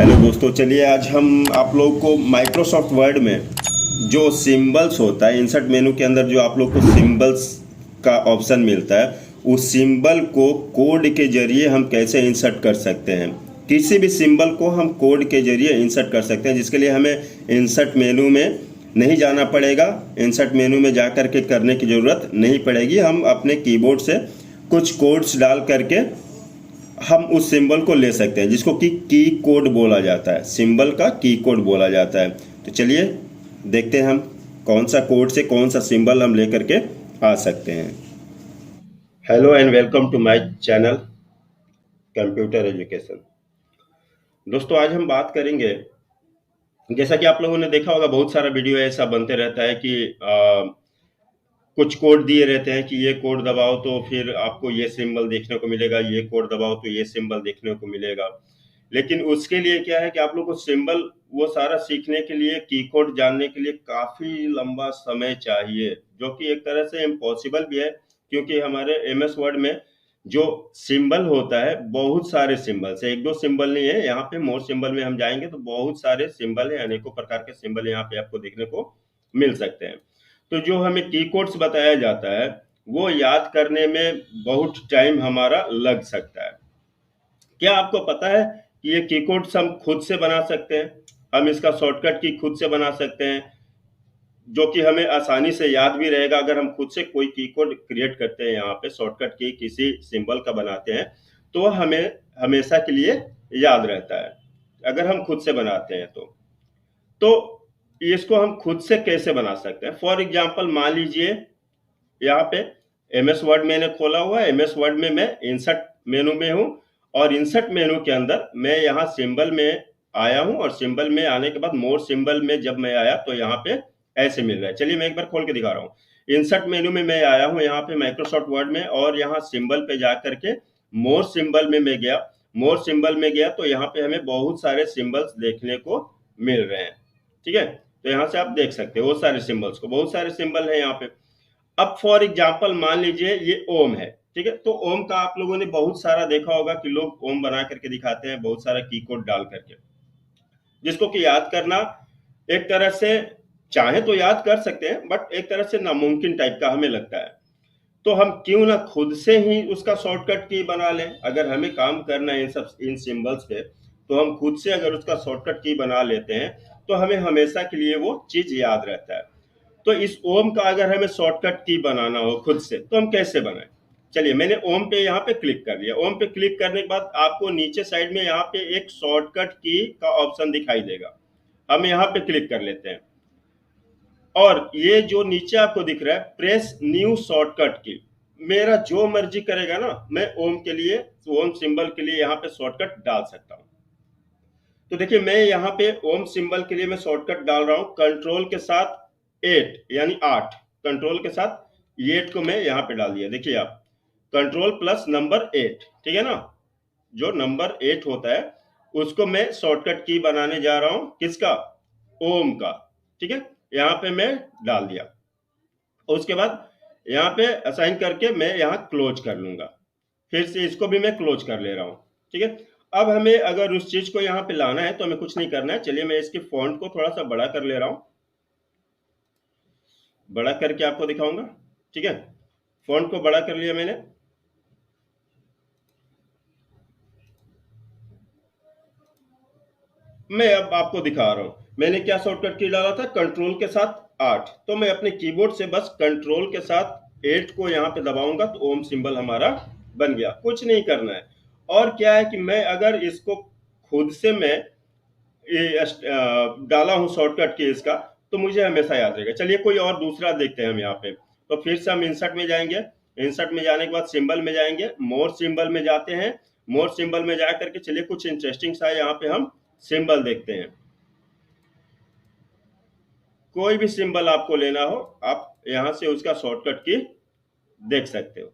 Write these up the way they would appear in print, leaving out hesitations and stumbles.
Hello दोस्तों, चलिए आज हम आप लोग को माइक्रोसॉफ्ट वर्ड में जो सिंबल्स होता है, इंसर्ट मेनू के अंदर जो आप लोग को सिंबल्स का ऑप्शन मिलता है, उस सिंबल को कोड के जरिए हम कैसे इंसर्ट कर सकते हैं। किसी भी सिंबल को हम कोड के जरिए इंसर्ट कर सकते हैं, जिसके लिए हमें इंसर्ट मेनू में नहीं जाना पड़ेगा। इंसर्ट मेनू में जा करके करने की ज़रूरत नहीं पड़ेगी। हम अपने कीबोर्ड से कुछ कोड्स डाल करके हम उस सिंबल को ले सकते हैं, जिसको कि की कोड बोला जाता है। सिंबल का की कोड बोला जाता है। तो चलिए देखते हैं हम कौन सा कोड से कौन सा सिंबल हम लेकर के आ सकते हैं। Hello and welcome to my channel computer education. दोस्तों, आज हम बात करेंगे, जैसा कि आप लोगों ने देखा होगा, बहुत सारा वीडियो ऐसा बनते रहता है कि कुछ कोड दिए रहते हैं कि ये कोड दबाओ तो फिर आपको ये सिंबल देखने को मिलेगा, ये कोड दबाओ तो ये सिंबल देखने को मिलेगा। लेकिन उसके लिए क्या है कि आप लोग को सिंबल वो सारा सीखने के लिए, की कोड जानने के लिए काफ़ी लंबा समय चाहिए, जो कि एक तरह से इम्पॉसिबल भी है, क्योंकि हमारे एमएस वर्ड में जो सिंबल होता है, बहुत सारे सिंबल्स है, एक दो सिंबल नहीं है। यहाँ पे मोर सिंबल में हम जाएंगे तो बहुत सारे सिंबल है, अनेकों प्रकार के सिंबल यहाँ पे आपको देखने को मिल सकते हैं। तो जो हमें की कोड्स बताया जाता है, वो याद करने में बहुत टाइम हमारा लग सकता है। क्या आपको पता है कि ये की कोड्स हम खुद से बना सकते हैं? हम इसका शॉर्टकट की खुद से बना सकते हैं, जो कि हमें आसानी से याद भी रहेगा। अगर हम खुद से कोई की कोड क्रिएट करते हैं, यहाँ पे शॉर्टकट की किसी सिंबल का बनाते हैं, तो वह हमें हमेशा के लिए याद रहता है, अगर हम खुद से बनाते हैं तो इसको हम खुद से कैसे बना सकते हैं? फॉर एग्जाम्पल, मान लीजिए यहाँ पे एमएस वर्ड मैंने खोला हुआ है। एमएस वर्ड में मैं इंसर्ट मेनू में हूँ, और इंसर्ट मेनू के अंदर मैं यहाँ सिंबल में आया हूँ, और सिंबल में आने के बाद मोर सिंबल में जब मैं आया तो यहाँ पे ऐसे मिल रहा है। चलिए मैं एक बार खोल के दिखा रहा हूँ। इंसर्ट मेनू में मैं आया हूँ यहाँ पे माइक्रोसॉफ्ट वर्ड में, और यहाँ सिंबल पे जा करके मोर सिंबल में मैं गया। मोर सिंबल में गया तो यहाँ पे हमें बहुत सारे सिंबल्स देखने को मिल रहे हैं। ठीक है, तो यहाँ से आप देख सकते हो बहुत सारे सिंबल्स को, बहुत सारे सिंबल है यहाँ पे। अब फॉर एग्जाम्पल मान लीजिए ये ओम है। ठीक है, तो ओम का आप लोगों ने बहुत सारा देखा होगा कि लोग ओम बना करके दिखाते हैं, बहुत सारा की कोड डाल करके, जिसको कि याद करना एक तरह से चाहे तो याद कर सकते हैं, बट एक तरह से नामुमकिन टाइप का हमें लगता है। तो हम क्यों ना खुद से ही उसका शॉर्टकट की बना लें। अगर हमें काम करना है इन सिंबल्स पे, तो हम खुद से अगर उसका शॉर्टकट की बना लेते हैं, तो हमें हमेशा के लिए वो चीज याद रहता है। तो इस ओम का अगर हमें शॉर्टकट की बनाना हो खुद से, तो हम कैसे बनाएं? चलिए, मैंने ओम पे यहाँ पे क्लिक कर लिया। ओम पे क्लिक करने के बाद आपको नीचे साइड में यहाँ पे एक शॉर्टकट की का ऑप्शन दिखाई देगा। हम यहाँ पे क्लिक कर लेते हैं, और ये जो नीचे आपको दिख रहा है प्रेस न्यू शॉर्टकट की, मेरा जो मर्जी करेगा ना, मैं ओम के लिए, ओम सिंबल के लिए यहाँ पे शॉर्टकट डाल सकता हूँ। तो देखिए, मैं यहाँ पे ओम सिंबल के लिए मैं शॉर्टकट डाल रहा हूँ कंट्रोल के साथ 8, यानी 8। कंट्रोल के साथ 8 को मैं यहाँ पे डाल दिया। देखिए आप, कंट्रोल प्लस नंबर 8, ठीक है ना। जो नंबर 8 होता है, उसको मैं शॉर्टकट की बनाने जा रहा हूँ, किसका? ओम का। ठीक है, यहाँ पे मैं डाल दिया। उसके बाद यहाँ पे असाइन करके मैं यहाँ क्लोज कर लूंगा। फिर से इसको भी मैं क्लोज कर ले रहा हूँ। ठीक है, अब हमें अगर उस चीज को यहाँ पे लाना है तो हमें कुछ नहीं करना है। चलिए मैं इसके फॉन्ट को थोड़ा सा बड़ा कर ले रहा हूँ, बड़ा करके आपको दिखाऊंगा। ठीक है, फॉन्ट को बड़ा कर लिया मैंने। मैं अब आपको दिखा रहा हूं, मैंने क्या शॉर्टकट की डाला था, कंट्रोल के साथ 8। तो मैं अपने कीबोर्ड से बस कंट्रोल के साथ 8 को यहाँ पे दबाऊंगा तो ओम सिंबल हमारा बन गया। कुछ नहीं करना है। और क्या है कि मैं अगर इसको खुद से मैं डाला हूं शॉर्टकट की इसका, तो मुझे हमेशा याद रहेगा। चलिए कोई और दूसरा देखते हैं हम यहाँ पे। तो फिर से हम इंसर्ट में जाएंगे। इंसर्ट में जाने के बाद सिंबल में जाएंगे, मोर सिंबल में जाते हैं। मोर सिंबल में जा करके चलिए कुछ इंटरेस्टिंग सा यहाँ पे हम सिंबल देखते हैं। कोई भी सिंबल आपको लेना हो, आप यहां से उसका शॉर्टकट की देख सकते हो।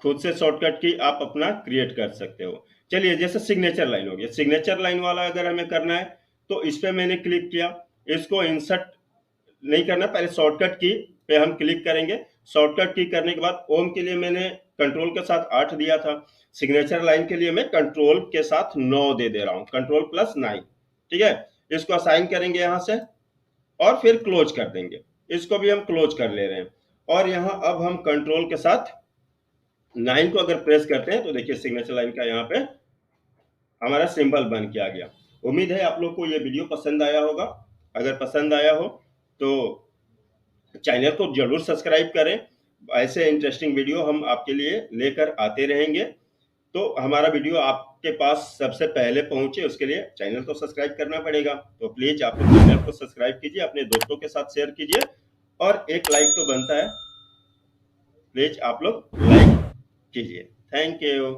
खुद से शॉर्टकट की आप अपना क्रिएट कर सकते हो। चलिए, जैसे सिग्नेचर लाइन हो गया, सिग्नेचर लाइन वाला अगर हमें करना है तो इस पे मैंने क्लिक किया। इसको इंसर्ट नहीं करना, पहले शॉर्टकट की पे हम क्लिक करेंगे। शॉर्टकट की करने के बाद ओम के लिए मैंने कंट्रोल के साथ 8 दिया था, सिग्नेचर लाइन के लिए मैं कंट्रोल के साथ 9 दे दे रहा हूं, कंट्रोल प्लस 9। ठीक है, इसको असाइन करेंगे यहां से और फिर क्लोज कर देंगे। इसको भी हम क्लोज कर ले रहे हैं और यहां अब हम कंट्रोल के साथ 9 को अगर प्रेस करते हैं तो देखिए सिग्नेचर लाइन का यहाँ पे हमारा सिंबल बन के आ गया। उम्मीद है आप लोग को ये वीडियो पसंद आया होगा। अगर पसंद आया हो तो चैनल को जरूर सब्सक्राइब करें। ऐसे इंटरेस्टिंग वीडियो हम आपके लिए लेकर आते रहेंगे। तो हमारा वीडियो आपके पास सबसे पहले पहुंचे उसके लिए चैनल को सब्सक्राइब करना पड़ेगा। तो प्लीज आप लोग चैनल को सब्सक्राइब कीजिए, अपने दोस्तों के साथ शेयर कीजिए और एक लाइक तो बनता है, प्लीज आप लोग लाइक कीजिए। Thank you.